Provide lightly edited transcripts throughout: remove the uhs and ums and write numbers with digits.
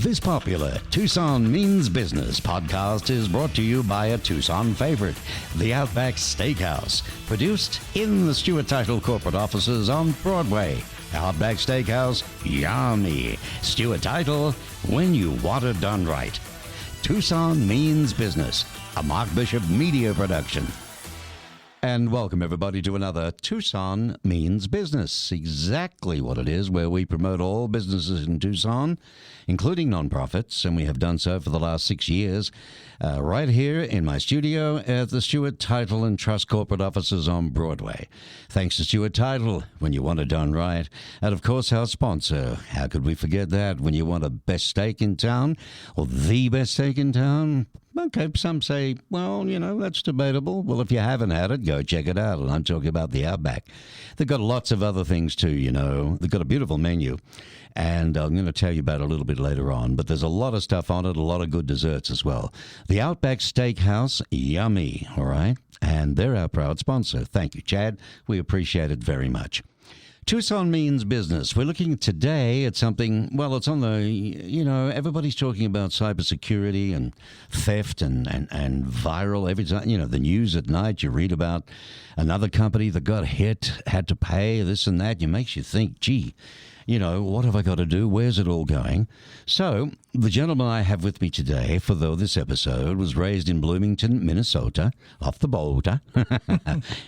This popular Tucson Means Business podcast is brought to you by a Tucson favorite, the Outback Steakhouse, produced in the Stewart Title corporate offices on Broadway. Outback Steakhouse, yummy. Stewart Title, when you want it done right. Tucson Means Business, a Mark Bishop media production. And welcome, everybody, to another Tucson Means Business. Exactly what it is, where we promote all businesses in Tucson, including nonprofits, and we have done so for the last 6 years, right here in my studio at the Stewart Title and Trust corporate offices on Broadway. Thanks to Stewart Title, when you want it done right. And, of course, our sponsor. How could we forget that? When you want a best steak in town, or the best steak in town? Okay, some say, well, you know, that's debatable. Well, if you haven't had it, go check it out. And I'm talking about the Outback. They've got lots of other things too, you know. They've got a beautiful menu. And I'm going to tell you about it a little bit later on. But there's a lot of stuff on it, a lot of good desserts as well. The Outback Steakhouse, yummy, all right? And they're our proud sponsor. Thank you, Chad. We appreciate it very much. Tucson Means Business. We're looking today at something, well, it's on the, you know, everybody's talking about cybersecurity and theft and viral. Every time, you know, the news at night, you read about another company that got hit, had to pay this and that. It makes you think, gee, you know, what have I got to do? Where's it all going? So the gentleman I have with me today for this episode was raised in Bloomington, Minnesota, off the border.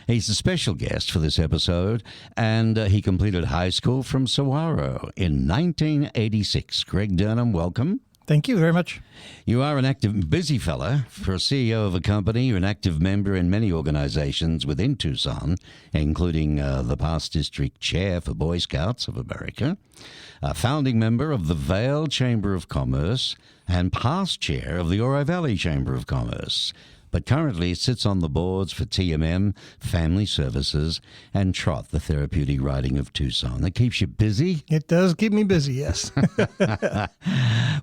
He's a special guest for this episode, and he completed high school from Saguaro in 1986. Greg Durnan, welcome. Thank you very much. You are an active, busy fella. For a CEO of a company, you're an active member in many organizations within Tucson, including the past district chair for Boy Scouts of America, a founding member of the Vail Chamber of Commerce, and past chair of the Ori Valley Chamber of Commerce. But currently sits on the boards for TMB, Family Services, and TROT, the Therapeutic Riding of Tucson. That keeps you busy? It does keep me busy, yes.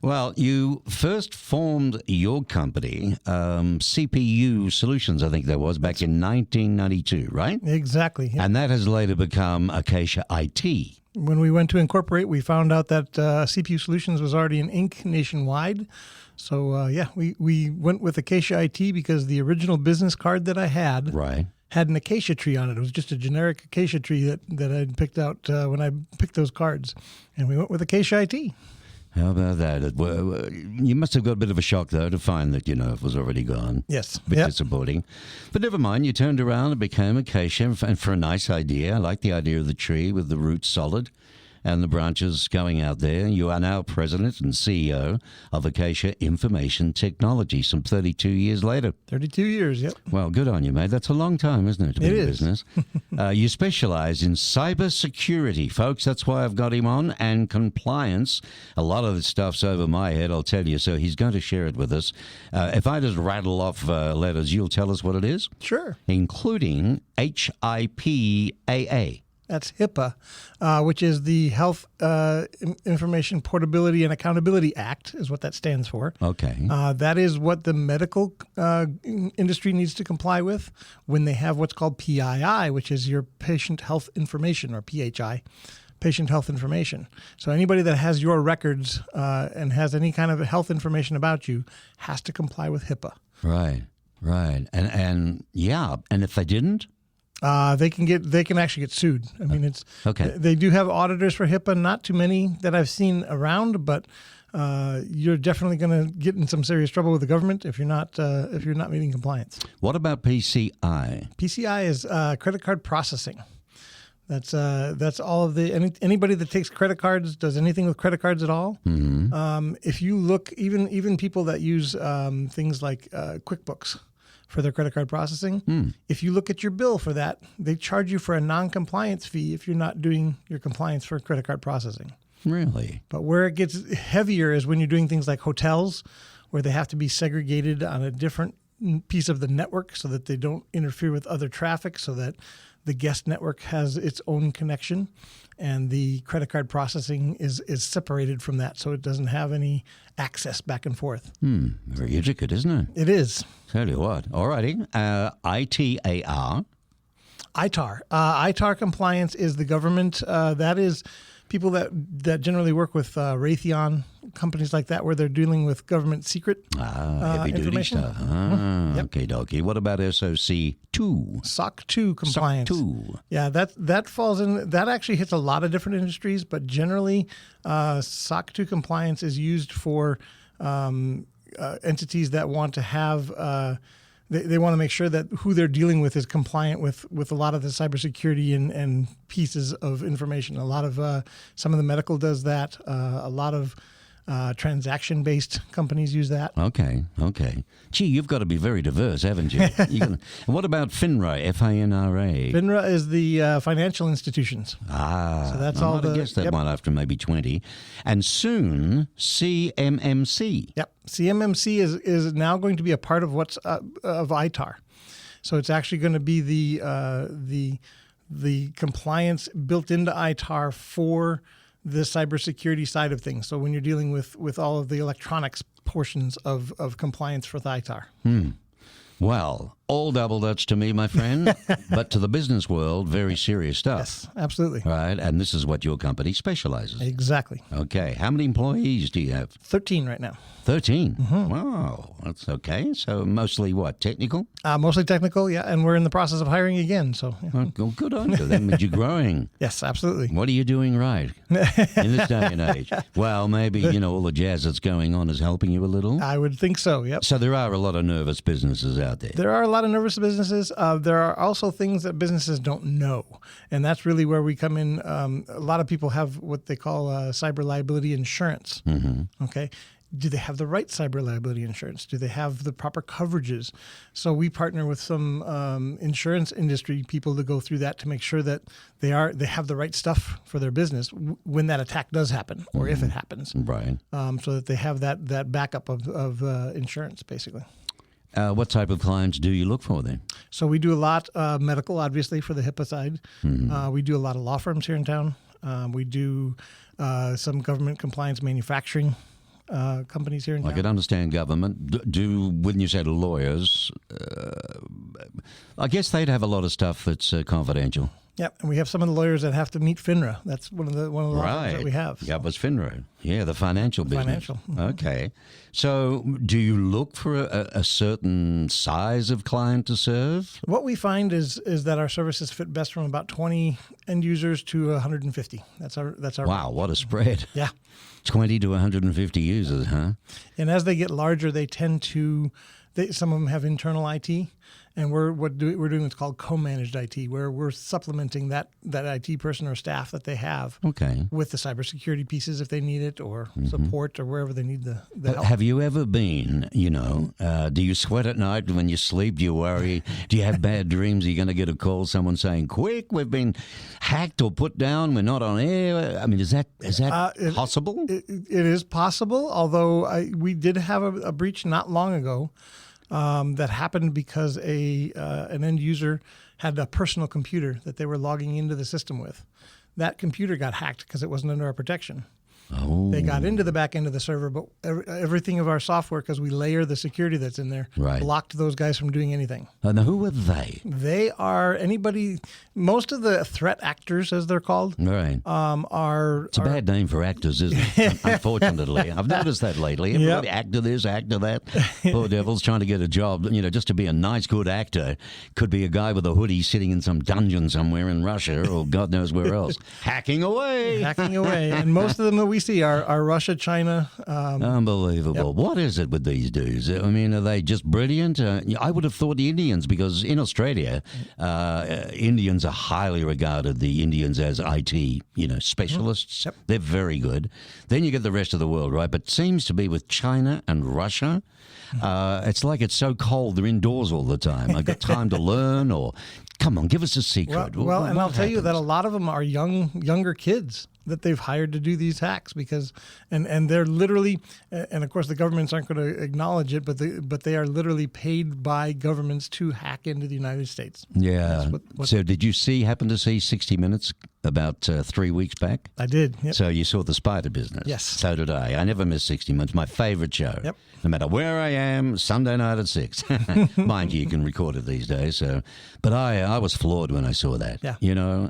Well, you first formed your company, CPU Solutions, I think that was, back in 1992, right? Exactly. And that has later become Acacia IT. When we went to incorporate, we found out that CPU Solutions was already an Inc. nationwide. So, we went with Acacia IT because the original business card that I had had an acacia tree on it. It was just a generic acacia tree that I'd picked out when I picked those cards. And we went with Acacia IT. How about that? You must have got a bit of a shock, though, to find that, you know, it was already gone. Yes. A bit disappointing. But never mind, you turned around and became Acacia, and for a nice idea. I like the idea of the tree with the roots solid and the branches going out there. You are now president and CEO of Acacia Information Technology, some 32 years later. 32 years, yep. Well, good on you, mate. That's a long time, isn't it, to be in business? You specialize in cybersecurity, folks. That's why I've got him on, and compliance. A lot of this stuff's over my head, I'll tell you, so he's going to share it with us. If I just rattle off letters, you'll tell us what it is? Sure. Including HIPAA. That's HIPAA, which is the Health Information Portability and Accountability Act, is what that stands for. Okay. That is what the medical industry needs to comply with when they have what's called PII, which is your patient health information, or PHI, patient health information. So anybody that has your records and has any kind of health information about you has to comply with HIPAA. Right. And if they didn't? They can actually get sued. I mean, it's okay. They do have auditors for HIPAA, not too many that I've seen around, but you're definitely going to get in some serious trouble with the government if you're not meeting compliance. What about PCI? PCI is credit card processing. That's all of the anybody that takes credit cards, does anything with credit cards at all. Mm-hmm. If you look, even people that use things like QuickBooks for their credit card processing. If you look at your bill for that, they charge you for a non-compliance fee if you're not doing your compliance for credit card processing. Really? But where it gets heavier is when you're doing things like hotels, where they have to be segregated on a different piece of the network so that they don't interfere with other traffic, so that the guest network has its own connection, and the credit card processing is separated from that, so it doesn't have any access back and forth. Very intricate, isn't it? It is. Tell you what. All righty. ITAR. ITAR. ITAR compliance is the government. That is people that generally work with Raytheon companies like that where they're dealing with government secret heavy duty information. stuff. Yep. Okay, dokie. What about SOC 2? SOC 2 compliance. SOC 2. Yeah, that falls in. That actually hits a lot of different industries, but generally, SOC 2 compliance is used for entities that want to have. They want to make sure that who they're dealing with is compliant with a lot of the cybersecurity and pieces of information. A lot of some of the medical does that. A lot of transaction-based companies use that. Okay. Gee, you've got to be very diverse, haven't you? What about FINRA? FINRA. FINRA is the financial institutions. So that's I all might have the- guessed that yep. one after maybe 20. And soon, CMMC. Yep, CMMC is now going to be a part of what's of ITAR. So it's actually going to be the compliance built into ITAR for the cybersecurity side of things. So when you're dealing with all of the electronics portions of compliance for the ITAR. Well, all double Dutch to me, my friend, but to the business world, very serious stuff. Yes, absolutely. Right, and this is what your company specializes. Exactly. Okay, how many employees do you have? 13 right now. 13. Wow, that's okay. So mostly what, technical? Mostly technical, yeah, and we're in the process of hiring again. So yeah. Oh, good on you. That means you're growing. Yes, absolutely. What are you doing right in this day and age? Well, maybe, all the jazz that's going on is helping you a little. I would think so, yep. So there are a lot of nervous businesses out there. There are a lot of nervous businesses. There are also things that businesses don't know. And that's really where we come in. A lot of people have what they call cyber liability insurance. Okay. Do they have the right cyber liability insurance? Do they have the proper coverages? So we partner with some insurance industry people to go through that to make sure that they have the right stuff for their business when that attack does happen or if it happens. Right. So that they have that backup of insurance, basically. What type of clients do you look for then? So we do a lot medical, obviously, for the HIPAA side. We do a lot of law firms here in town. We do some government compliance manufacturing companies here in town. I could understand government. When you say lawyers, I guess they'd have a lot of stuff that's confidential. Yep, and we have some of the lawyers that have to meet FINRA. That's one of the law firms that we have. Yeah, it was FINRA. Yeah, the financial business. Financial. Okay. So do you look for a certain size of client to serve? What we find is that our services fit best from about 20 end users to 150. That's our Wow, what a spread. Yeah. 20 to 150 users, huh? And as they get larger, they tend to some of them have internal IT, and we're doing what's called co-managed IT, where we're supplementing that IT person or staff that they have with the cybersecurity pieces if they need it, or support, or wherever they need the help. Have you ever been, do you sweat at night when you sleep? Do you worry? Do you have bad dreams? Are you going to get a call, someone saying, quick, we've been hacked or put down, we're not on air? I mean, is that possible? It is possible, although we did have a breach not long ago. That happened because an end user had a personal computer that they were logging into the system with. That computer got hacked because it wasn't under our protection. Oh. They got into the back end of the server, but everything of our software, because we layer the security that's in there, blocked those guys from doing anything. And who were they? They are most of the threat actors, as they're called, are... It's a bad name for actors, isn't it? Unfortunately. I've noticed that lately. Everybody actor this, actor that. Poor devils trying to get a job, just to be a nice, good actor. Could be a guy with a hoodie sitting in some dungeon somewhere in Russia or God knows where else. Hacking away. And most of them that we see are Russia, China. Unbelievable. Yep. What is it with these dudes? I mean, are they just brilliant? I would have thought the Indians, because in Australia, Indians are highly regarded, the Indians, as IT, specialists. Yep. They're very good. Then you get the rest of the world, right? But it seems to be with China and Russia, it's like it's so cold they're indoors all the time. I've got time to learn, or come on, give us a secret. Well, and I'll tell you that a lot of them are younger kids that they've hired to do these hacks, because and they're literally, and of course the governments aren't going to acknowledge it, but they are literally paid by governments to hack into the United States. Yeah. So did you happen to see 60 Minutes about 3 weeks back? I did. Yep. So you saw the spider business. Yes. So did I. I never miss 60 Minutes. My favorite show. Yep. No matter where I am, Sunday night at 6. Mind you can record it these days. So, but I was floored when I saw that. Yeah.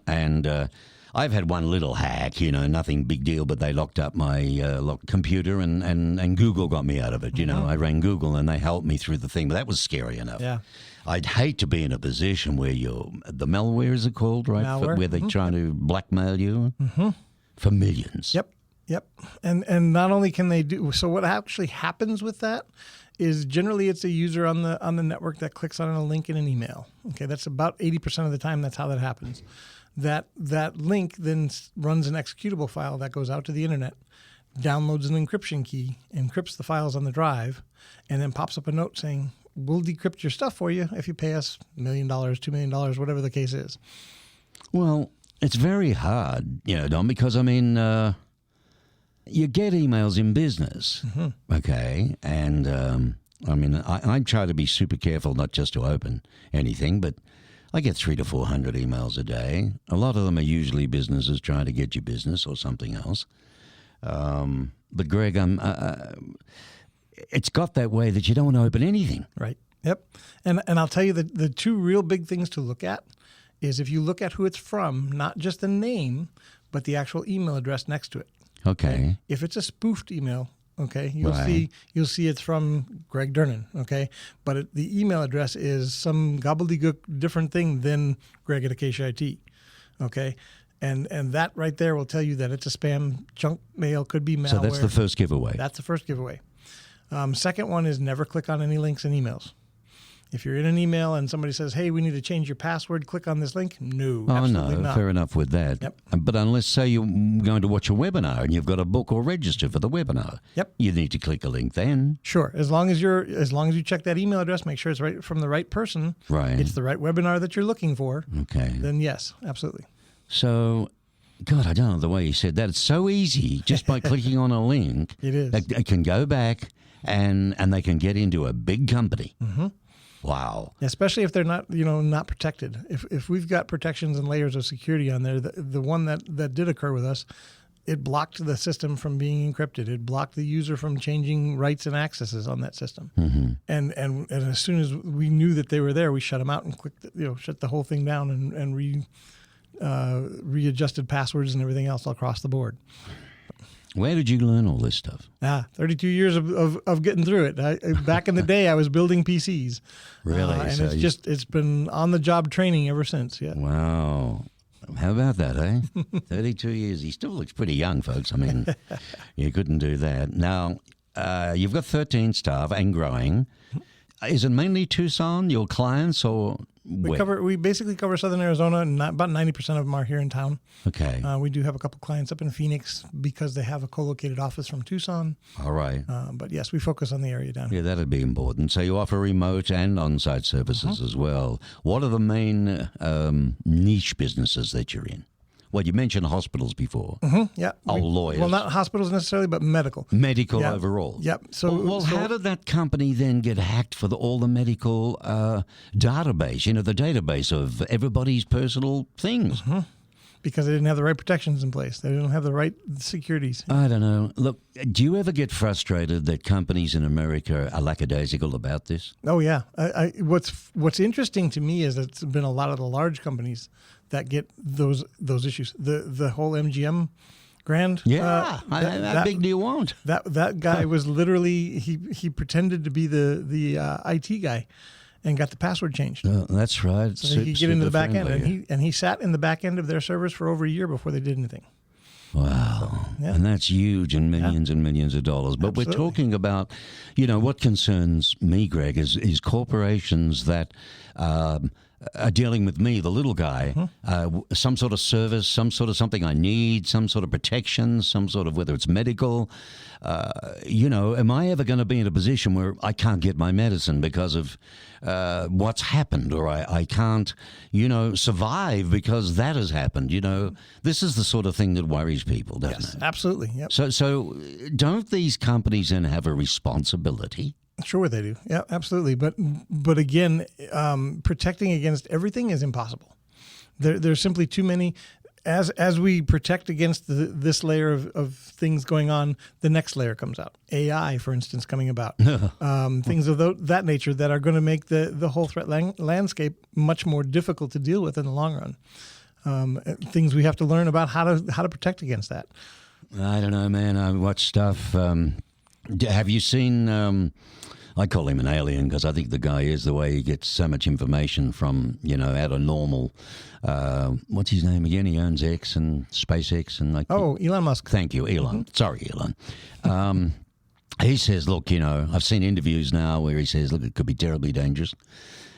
And I've had one little hack, nothing big deal, but they locked up my computer and Google got me out of it. I rang Google and they helped me through the thing, but that was scary enough. Yeah. I'd hate to be in a position where the malware, is it called, right? Malware. Where they're trying to blackmail you for millions. Yep. And not only can they do, so what actually happens with that is generally it's a user on the network that clicks on a link in an email. Okay, that's about 80% of the time that's how that happens. That link then runs an executable file that goes out to the internet, downloads an encryption key, encrypts the files on the drive, and then pops up a note saying, we'll decrypt your stuff for you if you pay us $1 million, $2 million, whatever the case is. Well, it's very hard, Don, because, you get emails in business, okay? And, I try to be super careful not just to open anything, but I get 300 to 400 emails a day. A lot of them are usually businesses trying to get you business or something else. But, Greg, it's got that way that you don't want to open anything. Right. Yep. And I'll tell you the two real big things to look at is if you look at who it's from, not just the name, but the actual email address next to it. Okay. If it's a spoofed email, okay, you'll see it's from Greg Durnan, okay, but the email address is some gobbledygook different thing than Greg at Acacia IT, okay, and that right there will tell you that it's a spam, junk mail, could be malware. So that's the first giveaway. That's the first giveaway. Second one is never click on any links in emails. If you're in an email and somebody says, hey, we need to change your password, click on this link. No, absolutely not. Fair enough with that. Yep. But unless, say, you're going to watch a webinar and you've got to book or register for the webinar, yep, you need to click a link then. Sure. As long as you check that email address, make sure it's right from the right person. Right. It's the right webinar that you're looking for. Okay. Then yes, absolutely. So, God, I don't know the way you said that. It's so easy just by clicking on a link. It is. They can go back and they can get into a big company. Mm-hmm. Wow. Especially if they're not protected. If we've got protections and layers of security on there, the one that did occur with us, it blocked the system from being encrypted. It blocked the user from changing rights and accesses on that system. Mm-hmm. And as soon as we knew that they were there, we shut them out and shut the whole thing down and readjusted passwords and everything else across the board. Where did you learn all this stuff? 32 years of getting through it. Back in the day, I was building PCs. Really? And so it's been on-the-job training ever since, yeah. Wow. How about that, eh? 32 years. He still looks pretty young, folks. I mean, you couldn't do that. Now, you've got 13 staff and growing. Is it mainly Tucson, your clients, or where? We basically cover Southern Arizona, and about 90% of them are here in town. Okay. We do have a couple clients up in Phoenix because they have a co-located office from Tucson. All right. But yes, we focus on the area down here. Yeah, that'd be important. So you offer remote and on-site services as well. What are the main niche businesses that you're in? Well, you mentioned hospitals before. Mm-hmm, yeah. Lawyers. Well, not hospitals necessarily, but medical. Medical overall. Yep. So how did that company then get hacked for all the medical database, the database of everybody's personal things? Mm-hmm. Because they didn't have the right protections in place. They didn't have the right securities. I don't know. Look, do you ever get frustrated that companies in America are lackadaisical about this? Oh, yeah. What's interesting to me is it's been a lot of the large companies that get those issues. The whole MGM grand. Yeah, how big do you want? That guy was literally he pretended to be the IT guy, and got the password changed. That's right. So he could get into the back end, and he sat in the back end of their servers for over a year before they did anything. Wow. So, yeah. And that's huge and millions and millions of dollars. But Absolutely. We're talking about, what concerns me, Greg, is corporations that are dealing with me, the little guy, some sort of service, some sort of something I need, some sort of protection, some sort of, whether it's medical. Am I ever going to be in a position where I can't get my medicine because of what's happened, or I can't, survive because that has happened? This is the sort of thing that worries people, doesn't it? Absolutely. Yep. So don't these companies then have a responsibility? Sure, they do. Yeah, absolutely. But again, protecting against everything is impossible. There's simply too many. As we protect against this layer of things going on, the next layer comes out. AI, for instance, coming about. Things of that nature that are going to make the whole threat landscape much more difficult to deal with in the long run. things we have to learn about how to protect against that. I don't know, man. I watch stuff. Have you seen? I call him an alien because I think the guy is the way he gets so much information from, out of normal. What's his name again? He owns X and SpaceX and like. Oh, Elon Musk. Thank you, Elon. Mm-hmm. Sorry, Elon. He says, look, I've seen interviews now where he says, look, it could be terribly dangerous.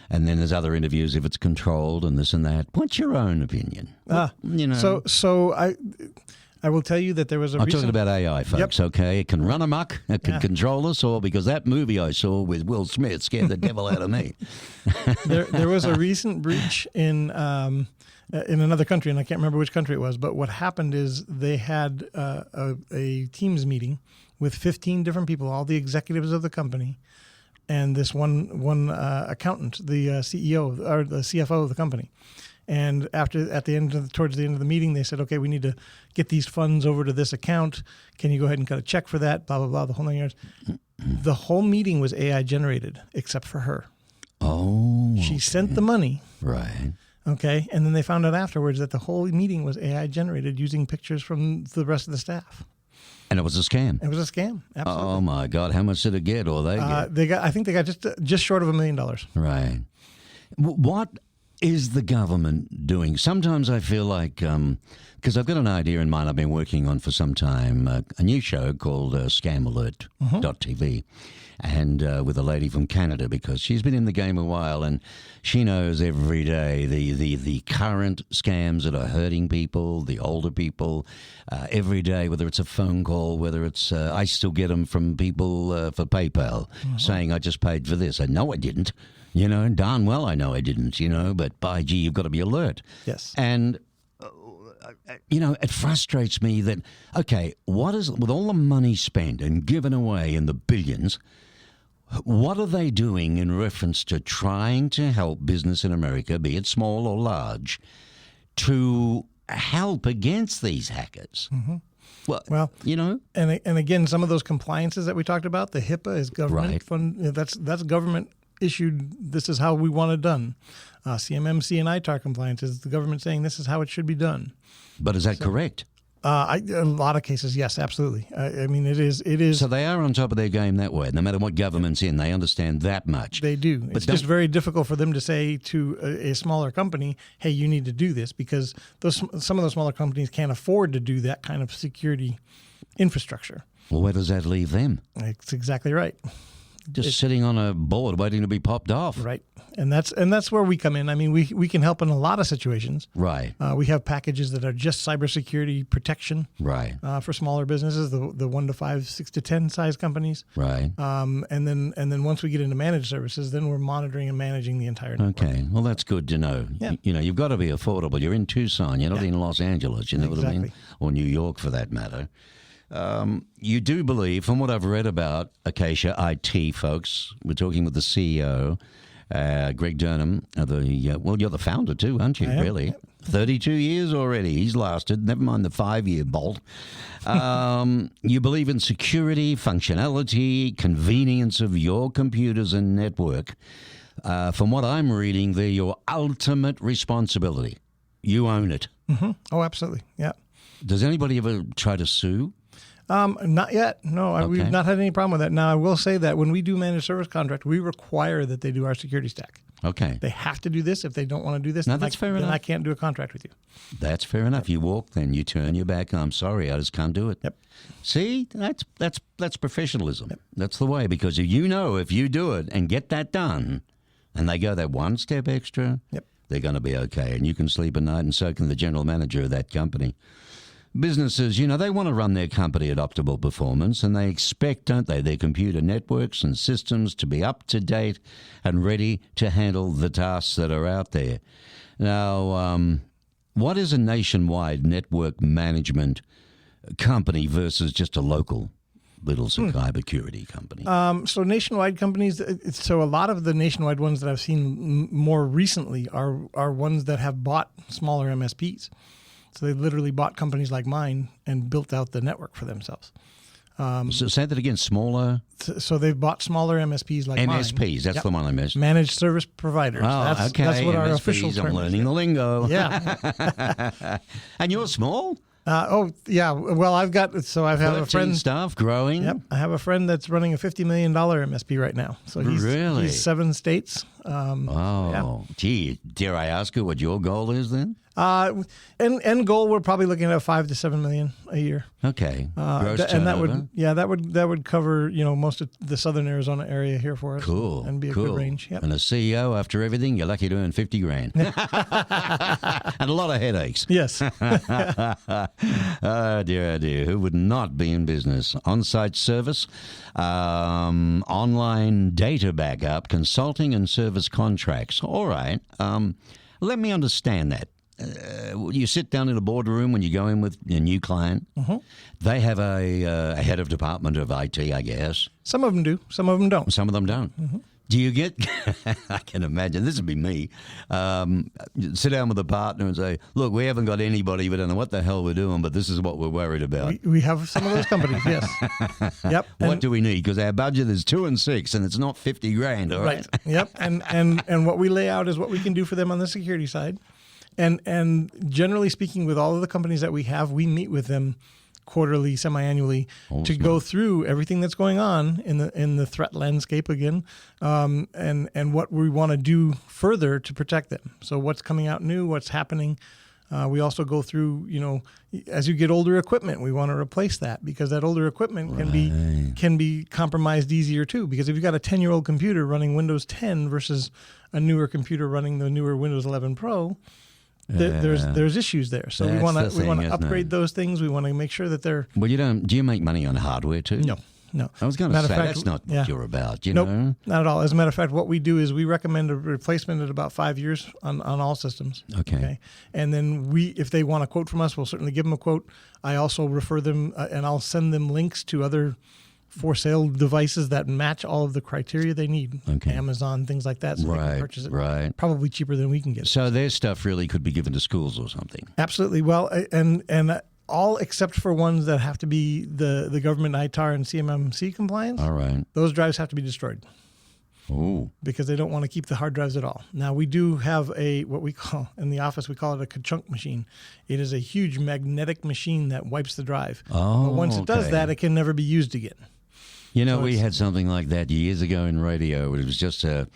And then there's other interviews if it's controlled and this and that. What's your own opinion? So I will tell you that there was I'm talking about AI, folks, okay? It can run amok, it can control us all, because that movie I saw with Will Smith scared the devil out of me. There was a recent breach in another country, and I can't remember which country it was, but what happened is they had a Teams meeting with 15 different people, all the executives of the company, and this one accountant, the CEO or the CFO of the company. And towards the end of the meeting, they said, okay, we need to get these funds over to this account. Can you go ahead and cut a check for that? Blah, blah, blah, the whole 9 yards. The whole meeting was AI generated, except for her. Oh. She sent the money. Right. Okay. And then they found out afterwards that the whole meeting was AI generated using pictures from the rest of the staff. And it was a scam. It was a scam. Absolutely. Oh my God! How much did it get, or they get? I think they got just short of $1 million. Right. What is the government doing? Sometimes I feel like, because I've got an idea in mind I've been working on for some time, a new show called ScamAlert.tv, and with a lady from Canada, because she's been in the game a while and she knows every day the current scams that are hurting people, the older people, every day, whether it's a phone call, whether it's, I still get them from people for PayPal saying, I just paid for this. I know I didn't. Darn well I know I didn't, but by gee, you've got to be alert. Yes. And, it frustrates me that, okay, with all the money spent and given away in the billions, what are they doing in reference to trying to help business in America, be it small or large, to help against these hackers? Mm-hmm. Well, and again, some of those compliances that we talked about, the HIPAA is government fund. That's government issued. This is how we want it done. CMMC and ITAR compliance is the government saying this is how it should be done. But is that correct? A lot of cases, yes, absolutely. I mean, it is. So they are on top of their game that way. No matter what government's in, they understand that much. They do. It's just very difficult for them to say to a smaller company, hey, you need to do this, because some of those smaller companies can't afford to do that kind of security infrastructure. Well, where does that leave them? That's exactly right. Just sitting on a board waiting to be popped off. Right. And that's where we come in. I mean, we can help in a lot of situations. Right. We have packages that are just cybersecurity protection. Right. For smaller businesses, the 1 to 5, 6 to 10 size companies. Right. And then once we get into managed services, then we're monitoring and managing the entire network. Okay. Well, that's good to know. Yeah. You've got to be affordable. You're in Tucson. You're not in Los Angeles. You know what I mean? Exactly. Or New York, for that matter. You do believe, from what I've read about Acacia IT, folks, we're talking with the CEO, Greg Durnan, you're the founder too, aren't you, really? Yep. 32 years already. He's lasted, never mind the 5-year bolt. You believe in security, functionality, convenience of your computers and network. From what I'm reading, they're your ultimate responsibility. You own it. Mm-hmm. Oh, absolutely. Yeah. Does anybody ever try to sue? Not yet. No, we've not had any problem with that. Now, I will say that when we do managed service contract, we require that they do our security stack. Okay. They have to do this. If they don't want to do this, no, that's fair enough. Then I can't do a contract with you. That's fair enough. You walk, then you turn your back. I'm sorry, I just can't do it. Yep. See, that's professionalism. Yep. That's the way, because if you do it and get that done, and they go that one step extra, yep, they're going to be okay. And you can sleep at night, and so can the general manager of that company. Businesses, they want to run their company at optimal performance, and they expect, don't they, their computer networks and systems to be up to date and ready to handle the tasks that are out there. Now, what is a nationwide network management company versus just a local little cybersecurity company? So nationwide companies, so a lot of the nationwide ones that I've seen more recently are ones that have bought smaller MSPs. So they literally bought companies like mine and built out the network for themselves. So say that again, smaller? So they've bought smaller MSPs like mine. MSPs, that's the one I missed. Managed service providers. Oh, okay. That's what MSPs, our official term I'm learning the lingo. Yeah. And you're small? Yeah. Well, I have a friend. Staff growing. Yep. I have a friend that's running a $50 million MSP right now. So he's 7 states. Gee, dare I ask you what your goal is then? End goal, we're probably looking at 5 to 7 million a year. Okay. Gross And turnover. that would cover most of the southern Arizona area here for us. Cool. And be a good range. Yep. And a CEO, after everything, you're lucky to earn $50,000 and a lot of headaches. Yes. Oh dear. Who would not be in business? On-site service, online data backup, consulting and service contracts. All right. Let me understand that. You sit down in a boardroom when you go in with a new client. Mm-hmm. They have a head of department of IT, I guess. Some of them do. Some of them don't. Some of them don't. Mm-hmm. Do you get, I can imagine, this would be me, sit down with a partner and say, look, we haven't got anybody, we don't know what the hell we're doing, but this is what we're worried about. We have some of those companies, yes. Yep. What do we need? Because our budget is 2 and 6 and it's not $50,000, all right? Yep. And what we lay out is what we can do for them on the security side. And generally speaking, with all of the companies that we have, we meet with them quarterly, semi-annually to go through everything that's going on in the threat landscape again, and what we want to do further to protect them. So what's coming out new, what's happening. We also go through, as you get older equipment, we want to replace that because that older equipment can be compromised easier too. Because if you've got a 10-year-old computer running Windows 10 versus a newer computer running the newer Windows 11 Pro, there's issues there. So we want to upgrade those things. We want to make sure that they're. Well, do you make money on hardware too? No. I was going to say that's not what you're about. You know, not at all. As a matter of fact, what we do is we recommend a replacement at about 5 years on all systems. Okay. And then if they want a quote from us, we'll certainly give them a quote. I also refer them and I'll send them links to other for sale devices that match all of the criteria they need. Okay. Amazon, things like that. So they can purchase it probably cheaper than we can get it. So their stuff really could be given to schools or something. Absolutely. Well, and all except for ones that have to be the government ITAR and CMMC compliance. All right. Those drives have to be destroyed. Oh. Because they don't want to keep the hard drives at all. Now, we do have what we call, in the office, we call it a ka-chunk machine. It is a huge magnetic machine that wipes the drive. Oh, but once it does that, it can never be used again. We had something like that years ago in radio. It was just a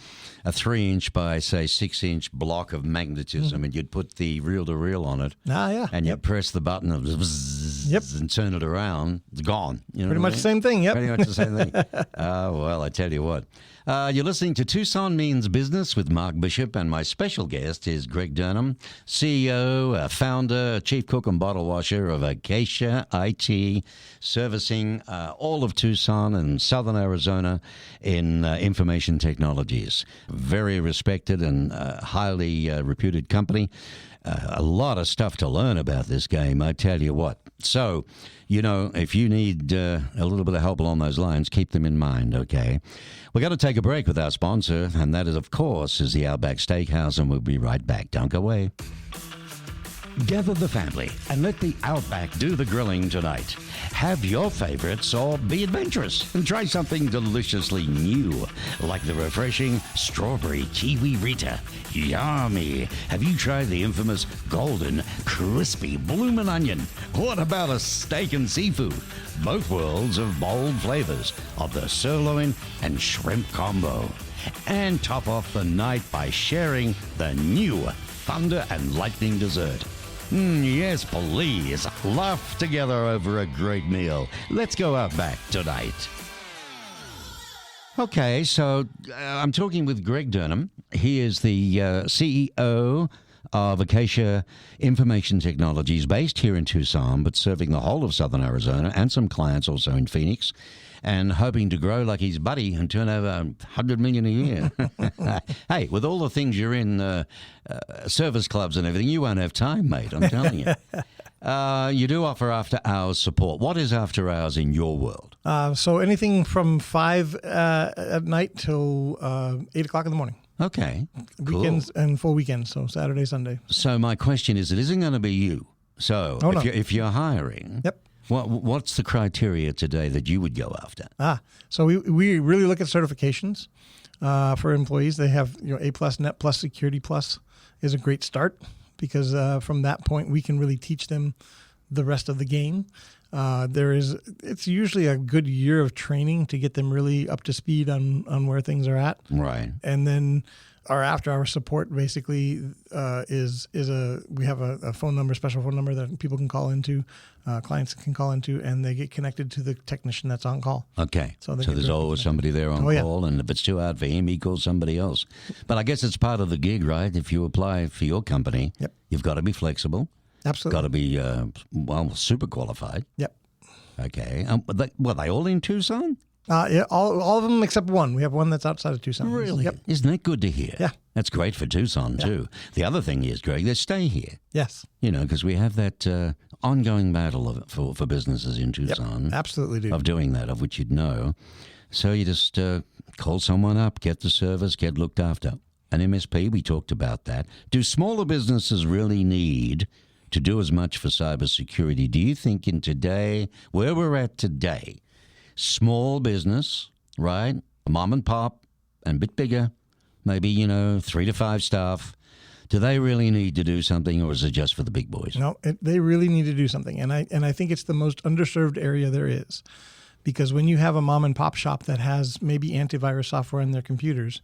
3-inch by, say, 6-inch block of magnetism, and you'd put the reel-to-reel on it. And you'd press the button of and turn it around. It's gone. Pretty much the same thing, yep. Pretty much the same thing. Well, I tell you what. You're listening to Tucson Means Business with Mark Bishop, and my special guest is Greg Durnan, CEO, founder, chief cook and bottle washer of Acacia IT, servicing all of Tucson and southern Arizona in information technologies. Very respected and highly reputed company. A lot of stuff to learn about this game, I tell you what. So, if you need a little bit of help along those lines, keep them in mind, okay? We're going to take a break with our sponsor, and that is, of course, the Outback Steakhouse, and we'll be right back. Don't go away. Gather the family and let the Outback do the grilling tonight. Have your favorites or be adventurous and try something deliciously new, like the refreshing strawberry kiwi Rita. Yummy! Have you tried the infamous golden, crispy bloomin' onion? What about a steak and seafood? Both worlds of bold flavors of the sirloin and shrimp combo. And top off the night by sharing the new thunder and lightning dessert. Yes, please. Laugh together over a great meal. Let's go out back tonight. Okay, so I'm talking with Greg Durnan. He is the CEO of Acacia Information Technologies, based here in Tucson, but serving the whole of southern Arizona and some clients also in Phoenix, and hoping to grow like his buddy and turn over $100 million a year. Hey, with all the things you're in, service clubs and everything, you won't have time, mate, I'm telling you. You do offer after-hours support. What is after-hours in your world? So anything from 5 at night till 8 o'clock in the morning. Okay, Weekends and full weekends, so Saturday, Sunday. So my question is, it isn't going to be you. So if you're hiring... Yep. What's the criteria today that you would go after? So we really look at certifications for employees. They have A+, Net Plus, Security Plus is a great start because from that point we can really teach them the rest of the game. It's usually a good year of training to get them really up to speed on where things are at. Right. And then our after-hour support basically we have a phone number, special phone number that people can call into, clients can call into, and they get connected to the technician that's on call. Okay. So there's always somebody there on call, and if it's too hard for him, he calls somebody else. But I guess it's part of the gig, right? If you apply for your company, you've got to be flexible. Absolutely. Got to be, super qualified. Yep. Okay. Were they all in Tucson? All of them except one. We have one that's outside of Tucson. Really? Yep. Isn't that good to hear? Yeah. That's great for Tucson, too. The other thing is, Greg, they stay here. Yes. Because we have that ongoing battle for businesses in Tucson. Yep. Absolutely do. Of doing that, of which you'd know. So you just call someone up, get the service, get looked after. An MSP, we talked about that. Do smaller businesses really need to do as much for cybersecurity? Do you think in today, where we're at today, small business, right, mom and pop, and a bit bigger, maybe, 3 to 5 staff, do they really need to do something, or is it just for the big boys? No, they really need to do something. And I think it's the most underserved area there is. Because when you have a mom and pop shop that has maybe antivirus software on their computers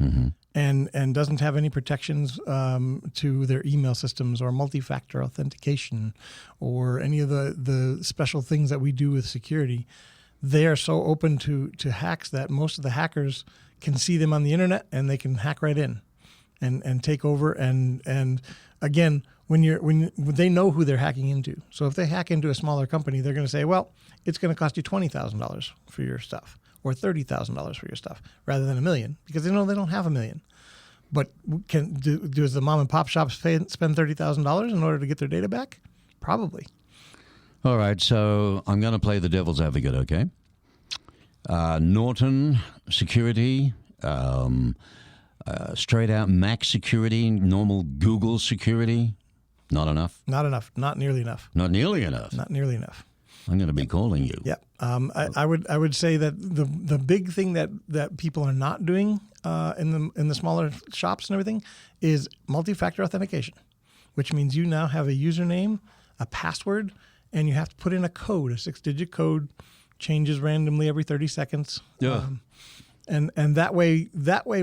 and doesn't have any protections to their email systems or multi-factor authentication or any of the special things that we do with security, they are so open to hacks that most of the hackers can see them on the internet and they can hack right in and take over. And again, when they know who they're hacking into. So if they hack into a smaller company, they're going to say, well, it's going to cost you $20,000 for your stuff or $30,000 for your stuff rather than $1 million, because they know they don't have $1 million. But does the mom and pop shops spend $30,000 in order to get their data back? Probably. All right, so I'm going to play the devil's advocate, okay? Norton Security, straight out Mac security, normal Google security, not enough? Not enough. Not nearly enough. Not nearly enough? Not nearly enough. I'm going to be calling you. Yeah. I would say that the big thing that people are not doing in the smaller shops and everything is multi-factor authentication, which means you now have a username, a password, and you have to put in a code, a 6-digit code, changes randomly every 30 seconds. Yeah. And that way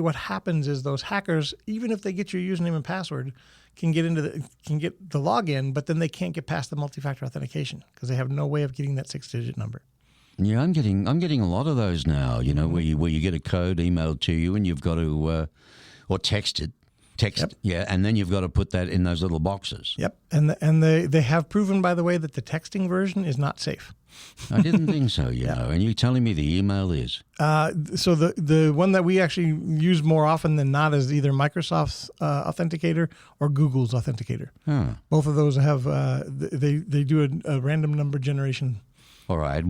what happens is those hackers, even if they get your username and password, can get the login, but then they can't get past the multi-factor authentication because they have no way of getting that 6-digit number. Yeah, I'm getting a lot of those now. Where you get a code emailed to you and you've got to or text. Yep. Yeah, and then you've got to put that in those little boxes. Yep, and they have proven, by the way, that the texting version is not safe. I didn't think so, you know. And you're telling me the email is? So the one that we actually use more often than not is either Microsoft's Authenticator or Google's Authenticator. Huh. Both of those have they do a random number generation. All right.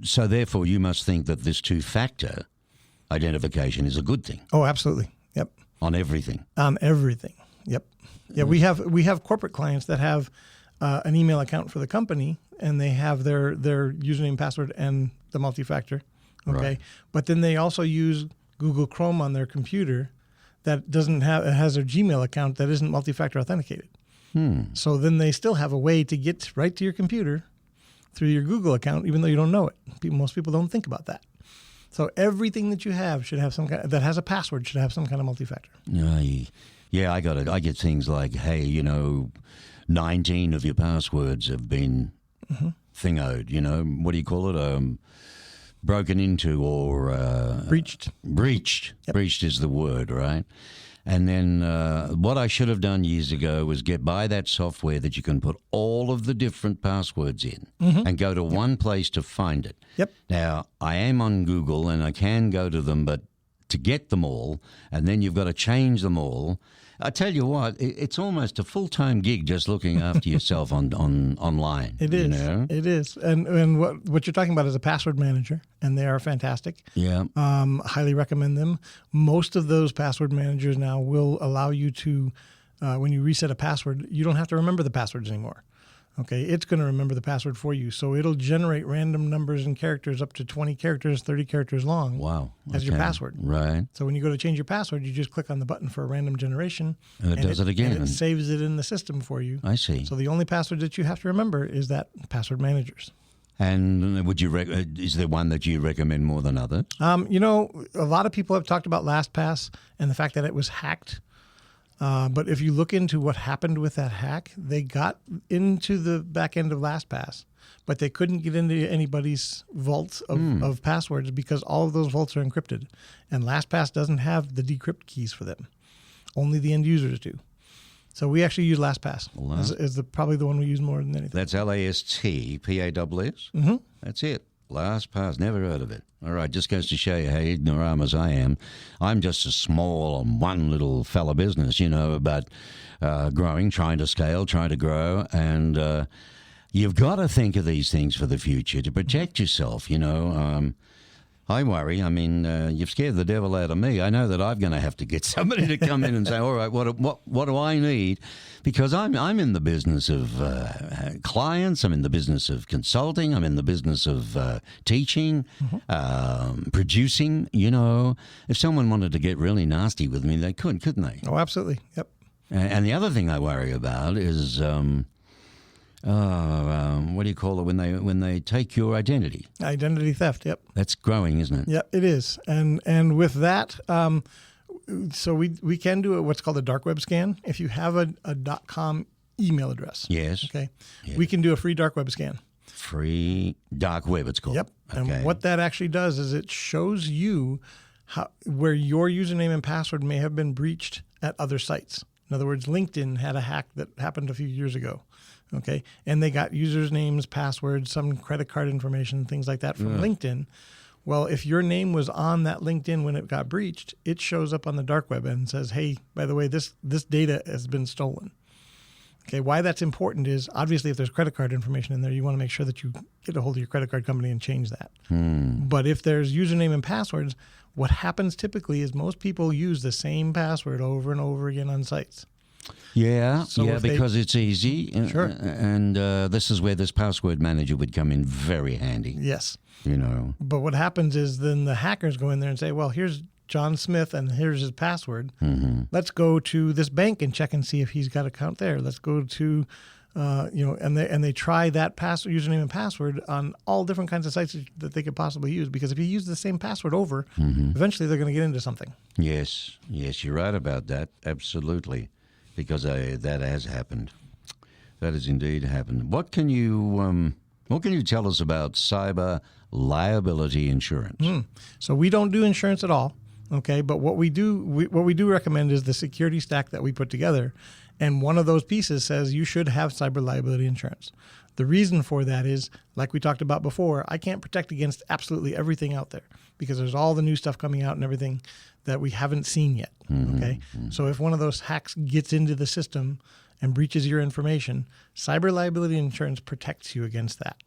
So therefore, you must think that this 2-factor identification is a good thing. Oh, absolutely. Yep. On everything. On everything. Yep. Yeah, we have corporate clients that have an email account for the company, and they have their username, password, and the multi-factor. Okay, right. But then they also use Google Chrome on their computer that has their Gmail account that isn't multi-factor authenticated. So then they still have a way to get right to your computer through your Google account, even though you don't know it. Most people don't think about that. So everything that you have should have some kind that has a password should have some kind of multi-factor. Yeah, I got it. I get things like, hey, 19 of your passwords have been thingoed. What do you call it? Broken into or breached. Breached. Yep. Breached is the word, right? And then what I should have done years ago was buy that software that you can put all of the different passwords in and go to one place to find it. Yep. Now, I am on Google and I can go to them, but to get them all, and then you've got to change them all. I tell you what, it's almost a full-time gig just looking after yourself online. It is. It is. And what you're talking about is a password manager, and they are fantastic. Yeah. Highly recommend them. Most of those password managers now will allow you to, when you reset a password, you don't have to remember the passwords anymore. okay, it's going to remember the password for you. So it'll generate random numbers and characters up to 20 characters, 30 characters long. Wow. As your password. Right. So when you go to change your password, you just click on the button for a random generation. And it does it again. And it saves it in the system for you. I see. So the only password that you have to remember is that password manager's. And would you is there one that you recommend more than others? You know, a lot of people have talked about LastPass and the fact that it was hacked. But if you look into what happened with that hack, they got into the back end of LastPass, but they couldn't get into anybody's vault of passwords because all of those vaults are encrypted. And LastPass doesn't have the decrypt keys for them. Only the end users do. So we actually use LastPass. Is probably the one we use more than anything. That's LASTPASS? Mm-hmm. That's it. LastPass. Never heard of it. All right. Just goes to show you how ignoramus I am. I'm just a small one little fella business, you know, but growing, trying to scale, trying to grow. And you've got to think of these things for the future to protect yourself, you know. I worry. I mean, you've scared the devil out of me. I know that I'm going to have to get somebody to come in and say, all right, what do I need? Because I'm in the business of clients. I'm in the business of consulting. I'm in the business of teaching, producing. You know, if someone wanted to get really nasty with me, they could, couldn't they? Oh, absolutely. Yep. And the other thing I worry about is... what do you call it when they take your identity? Identity theft. Yep. That's growing, isn't it? Yep, it is. And with that, so we can do what's called a dark web scan. If you have a .com email address. Yes. Okay. Yes. We can do a free dark web scan. Free dark web, it's called. Yep. Okay. And what that actually does is it shows you where your username and password may have been breached at other sites. In other words, LinkedIn had a hack that happened a few years ago. Okay. And they got users' names, passwords, some credit card information, things like that from LinkedIn. Well, if your name was on that LinkedIn when it got breached, it shows up on the dark web and says, hey, by the way, this data has been stolen. Okay. Why that's important is obviously if there's credit card information in there, you want to make sure that you get a hold of your credit card company and change that. But if there's username and passwords, what happens typically is most people use the same password over and over again on sites. Yeah, because it's easy. Sure. And this is where this password manager would come in very handy. Yes. You know. But what happens is then the hackers go in there and say, well, here's John Smith and here's his password. Let's go to this bank and check and see if he's got an account there. Let's go to, and they try that username and password on all different kinds of sites that they could possibly use. Because if you use the same password over, eventually they're going to get into something. Yes, you're right about that. Absolutely. Because that has happened. That has indeed happened. What can you tell us about cyber liability insurance? So we don't do insurance at all, okay? But what we do recommend is the security stack that we put together, and one of those pieces says you should have cyber liability insurance. The reason for that is, like we talked about before, I can't protect against absolutely everything out there because there's all the new stuff coming out and everything that we haven't seen yet, okay? So if one of those hacks gets into the system and breaches your information, cyber liability insurance protects you against that.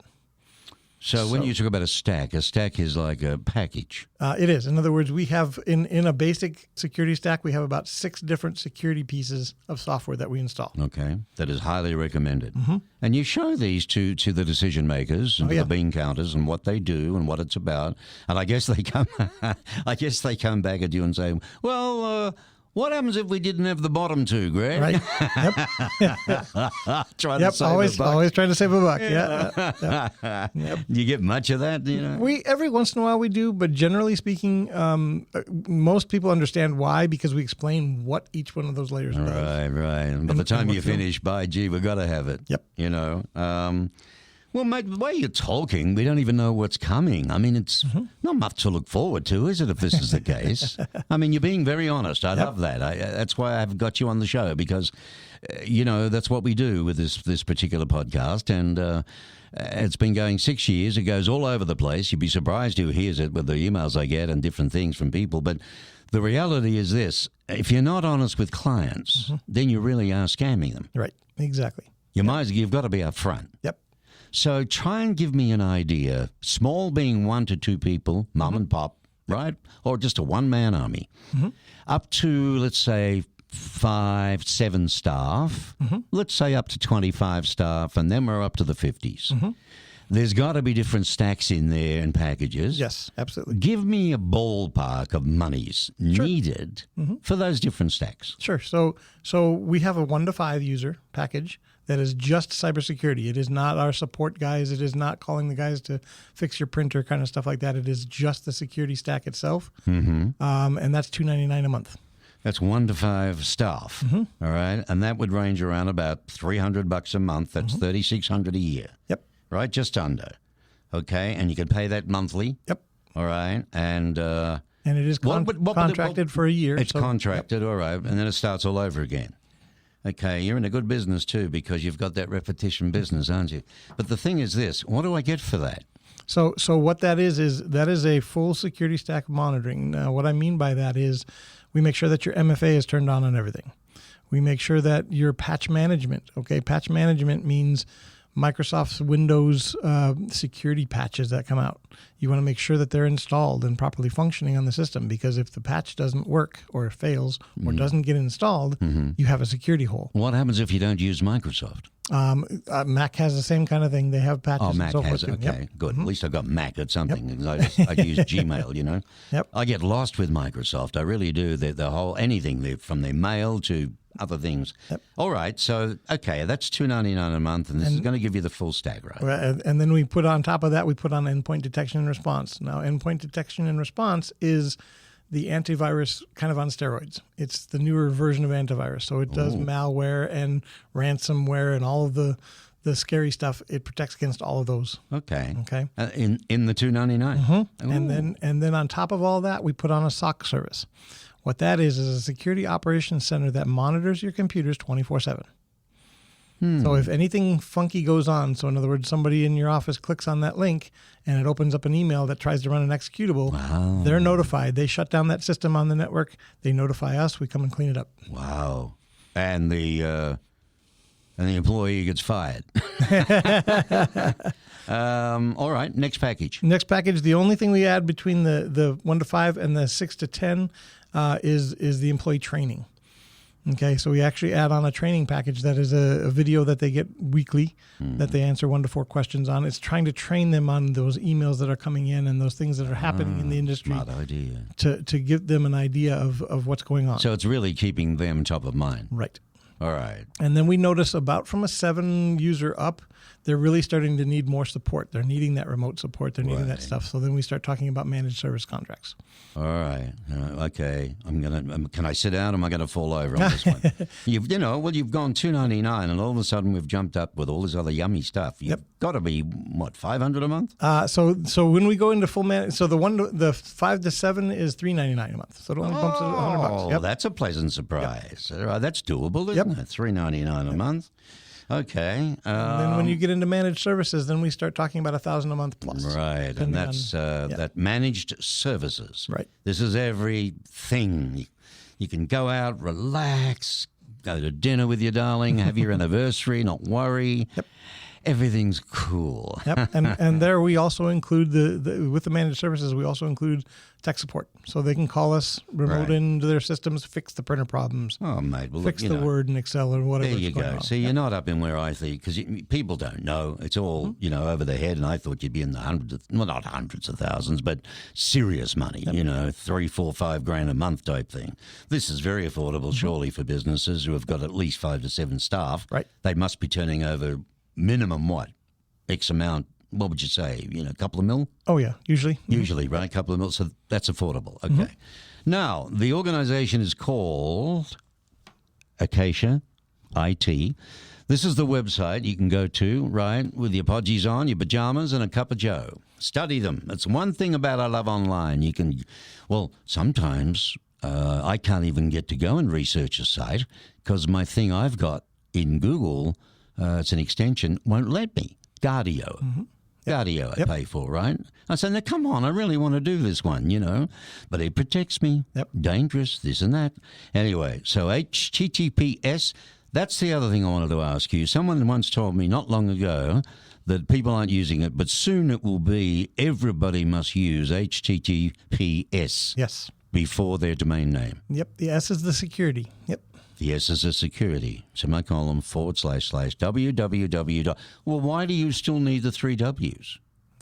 So when you talk about a stack is like a package. It is. In other words, we have in a basic security stack, we have about 6 different security pieces of software that we install. Okay, that is highly recommended. And you show these to the decision makers and to the bean counters and what they do and what it's about. And I guess they come back at you and say, well. What happens if we didn't have the bottom two, Greg? Right. Yep. Always trying to save a buck. Yeah. Yep. Do you get much of that? You know, every once in a while we do, but generally speaking, most people understand why because we explain what each one of those layers does. Right. And by the time you finish, by gee, we got to have it. Yep. You know. Well, mate, the way you're talking, we don't even know what's coming. I mean, it's not much to look forward to, is it, if this is the case? I mean, you're being very honest. I love that. That's why I've got you on the show because, that's what we do with this particular podcast. And it's been going 6 years. It goes all over the place. You'd be surprised who hears it with the emails I get and different things from people. But the reality is this. If you're not honest with clients, then you really are scamming them. Right. Exactly. You've got to be upfront. Yep. So try and give me an idea, small being 1 to 2 people, mom and pop, right? Or just a one-man army, up to, let's say, 5, 7 staff, let's say up to 25 staff, and then we're up to the 50s. There's got to be different stacks in there and packages. Yes, absolutely. Give me a ballpark of monies needed for those different stacks. Sure. So we have a 1 to 5 user package that is just cybersecurity. It is not our support guys. It is not calling the guys to fix your printer, kind of stuff like that. It is just the security stack itself, and that's $299 a month. That's 1 to 5 staff, all right? And that would range around about $300 a month. That's $3,600 a year. Yep. Right, just under. Okay, and you could pay that monthly. Yep. All right, and it is contracted for a year. It's contracted, all right, and then it starts all over again. Okay, you're in a good business too because you've got that repetition business, aren't you? But the thing is this, what do I get for that? So what that is a full security stack monitoring. Now, what I mean by that is we make sure that your MFA is turned on everything. We make sure that your patch management, patch management means Microsoft's Windows security patches that come out. You want to make sure that they're installed and properly functioning on the system, because if the patch doesn't work or fails or doesn't get installed, you have a security hole. What happens if you don't use Microsoft? Mac has the same kind of thing. They have patches. Oh, Mac and so has forth. okay, good. At least I got Mac at something. I use Gmail, you know. Yep. I get lost with Microsoft. I really do. The whole anything from their mail to other things. Yep. All right, so okay, that's $299 a month, and this is going to give you the full stack, right? And then we put on top of that, we put on endpoint detection and response. Now, endpoint detection and response is the antivirus kind of on steroids. It's the newer version of antivirus, so it does malware and ransomware and all of the scary stuff. It protects against all of those. Okay. Okay. In the $299. And then on top of all that, we put on a SOC service. What that is a security operations center that monitors your computers 24/7. So if anything funky goes on, so in other words, somebody in your office clicks on that link and it opens up an email that tries to run an executable, they're notified. They shut down that system on the network. They notify us. We come and clean it up. Wow. And the employee gets fired. All right, next package. Next package, the only thing we add between the 1 to 5 and the 6 to 10 is the employee training. Okay, so we actually add on a training package that is a video that they get weekly that they answer 1 to 4 questions on. It's trying to train them on those emails that are coming in and those things that are happening in the industry. Smart idea. To give them an idea of what's going on. So it's really keeping them top of mind. Right. All right. And then we notice about from a 7 user up, they're really starting to need more support. They're needing that remote support. They're needing that stuff. So then we start talking about managed service contracts. All right. Okay. Can I sit down? Or am I going to fall over on this one? You've gone $299, and all of a sudden we've jumped up with all this other yummy stuff. You've got to be what, $500 a month? So when we go into full so the 5 to 7 is $399 a month. So it only bumps it $100. Oh, that's a pleasant surprise. All right, that's doable, isn't it? $399 a month. Okay. And then when you get into managed services, then we start talking about $1,000 a month plus. Right, and that's that managed services. Right. This is everything. You can go out, relax, go to dinner with your darling, have your anniversary, not worry. Yep. Everything's cool. Yep, and there we also include with the managed services, we also include tech support, so they can call us remote into their systems, fix the printer problems. Oh, mate, well, fix the Word and Excel or whatever. There you go. See, you're not up in where I think, because people don't know. It's all over their head, and I thought you'd be in the not hundreds of thousands, but serious money. $3, $4, $5 a month type thing. This is very affordable, surely, for businesses who have got at least 5 to 7 staff. Right. They must be turning over minimum what? X amount. What would you say? A couple of mil? Oh, yeah, usually. Usually, right? A couple of mil. So that's affordable. Okay. Now, the organization is called Acacia IT. This is the website you can go to, right, with your podgies on, your pajamas, and a cup of joe. Study them. It's one thing about I Love Online. You can, sometimes I can't even get to go and research a site because my thing I've got in Google, it's an extension, won't let me. Guardio. Guardio I pay for, right? I said, now, come on, I really want to do this one, But it protects me. Yep. Dangerous, this and that. Anyway, so HTTPS, that's the other thing I wanted to ask you. Someone once told me not long ago that people aren't using it, but soon it will be everybody must use HTTPS Yes. before their domain name. Yep, the S is the security. Yep. The S is a security, semicolon, / www. Well, why do you still need the 3 W's?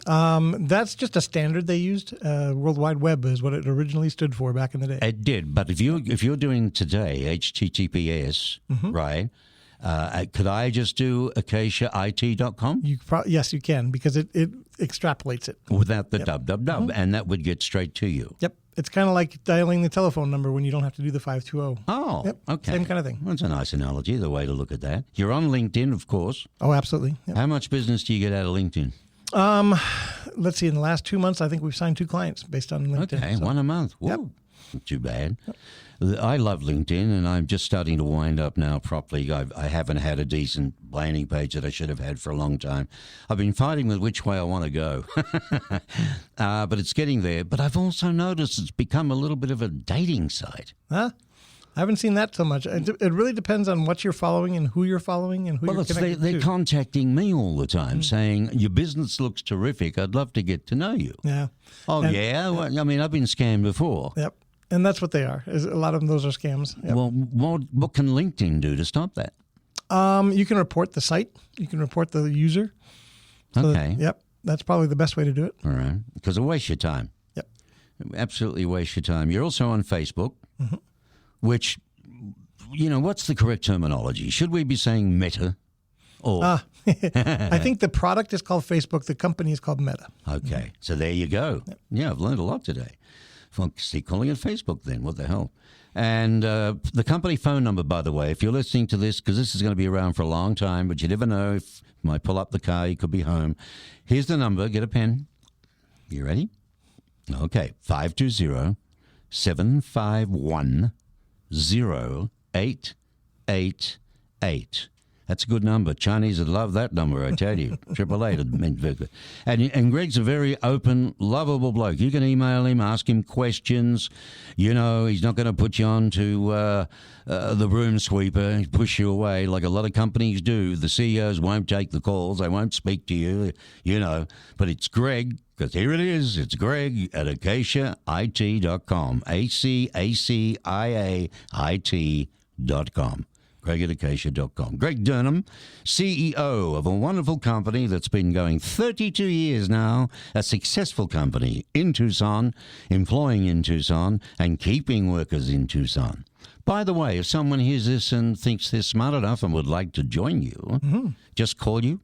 That's just a standard they used. World Wide Web is what it originally stood for back in the day. It did, but if you're doing today HTTPS, right? Could I just do acaciait.com? Yes, you can, because it extrapolates it without the www, and that would get straight to you. Yep. It's kind of like dialing the telephone number when you don't have to do the 520. Oh, yep. Okay. Same kind of thing. Well, that's a nice analogy, the way to look at that. You're on LinkedIn, of course. Oh, absolutely. Yep. How much business do you get out of LinkedIn? Let's see. In the last 2 months, I think we've signed 2 clients based on LinkedIn. Okay, one a month. Whoa. Yep. Not too bad. I love LinkedIn, and I'm just starting to wind up now properly. I haven't had a decent landing page that I should have had for a long time. I've been fighting with which way I want to go, but it's getting there. But I've also noticed it's become a little bit of a dating site. Huh? I haven't seen that so much. It really depends on what you're following and who you're following and who you're connected to. They're contacting me all the time saying, your business looks terrific. I'd love to get to know you. Yeah. Oh, yeah? Well, I mean, I've been scammed before. Yep. And that's what they are. A lot of them, those are scams. Yep. Well, what can LinkedIn do to stop that? You can report the site. You can report the user. So Okay. Yep. That's probably the best way to do it. All right. Because it wastes your time. Yep. Absolutely wastes your time. You're also on Facebook, which, what's the correct terminology? Should we be saying Meta? Or I think the product is called Facebook. The company is called Meta. Okay. So there you go. Yep. Yeah, I've learned a lot today. See, calling it Facebook then. What the hell? And the company phone number, by the way, if you're listening to this, because this is going to be around for a long time, but you never know. If you might pull up the car, you could be home. Here's the number. Get a pen. You ready? Okay. 520-751-0888. That's a good number. Chinese would love that number, I tell you. 888. And Greg's a very open, lovable bloke. You can email him, ask him questions. He's not going to put you on to the broom sweeper, push you away like a lot of companies do. The CEOs won't take the calls. They won't speak to you, But it's Greg, because here it is. It's Greg at acaciait.com. ACACIAIT.com. Greg at acacia.com. Greg Durnan, CEO of a wonderful company that's been going 32 years now, a successful company in Tucson, employing in Tucson, and keeping workers in Tucson. By the way, if someone hears this and thinks they're smart enough and would like to join you, just call you.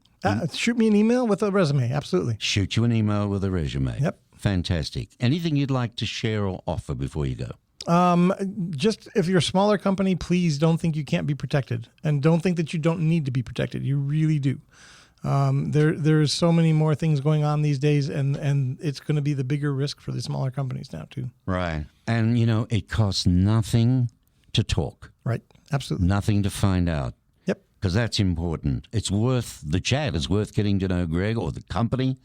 Shoot me an email with a resume. Absolutely. Shoot you an email with a resume. Yep. Fantastic. Anything you'd like to share or offer before you go? Just if you're a smaller company, please don't think you can't be protected, and don't think that you don't need to be protected. You really do. There's so many more things going on these days, and it's going to be the bigger risk for the smaller companies now too. Right. And, it costs nothing to talk. Right. Absolutely. Nothing to find out. Yep. Because that's important. It's worth the chat. It's worth getting to know Greg or the company,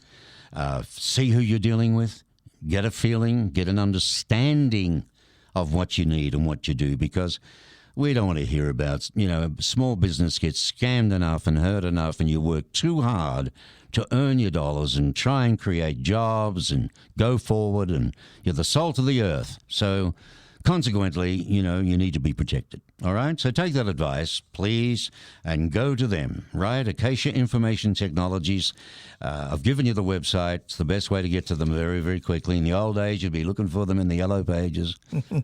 see who you're dealing with, get a feeling, get an understanding of what you need and what you do, because we don't want to hear about, small business gets scammed enough and hurt enough, and you work too hard to earn your dollars and try and create jobs and go forward, and you're the salt of the earth. So consequently, you need to be protected. All right? So take that advice, please, and go to them, right? Acacia Information Technologies. I've given you the website. It's the best way to get to them very, very quickly. In the old days, you'd be looking for them in the yellow pages.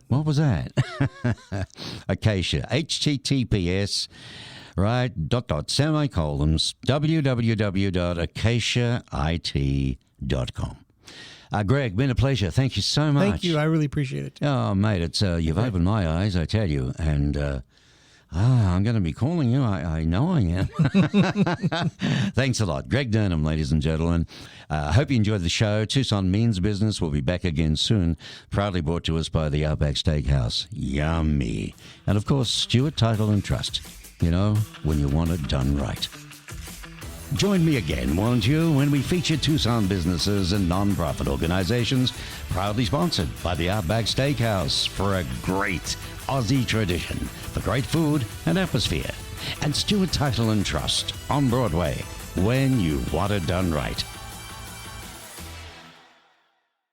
What was that? Acacia, HTTPS, right, .. semicolons, www.acaciait.com. Greg, been a pleasure. Thank you so much. Thank you. I really appreciate it. Oh, mate, it's you've opened my eyes, I tell you. And I'm going to be calling you. I know I am. Thanks a lot. Greg Durnan, ladies and gentlemen. Hope you enjoyed the show. Tucson Means Business will be back again soon. Proudly brought to us by the Outback Steakhouse. Yummy. And, of course, Stewart Title and Trust. When you want it done right. Join me again, won't you, when we feature Tucson businesses and nonprofit organizations, proudly sponsored by the Outback Steakhouse for a great Aussie tradition for great food and atmosphere. And Stewart Title and Trust on Broadway, when you want it done right.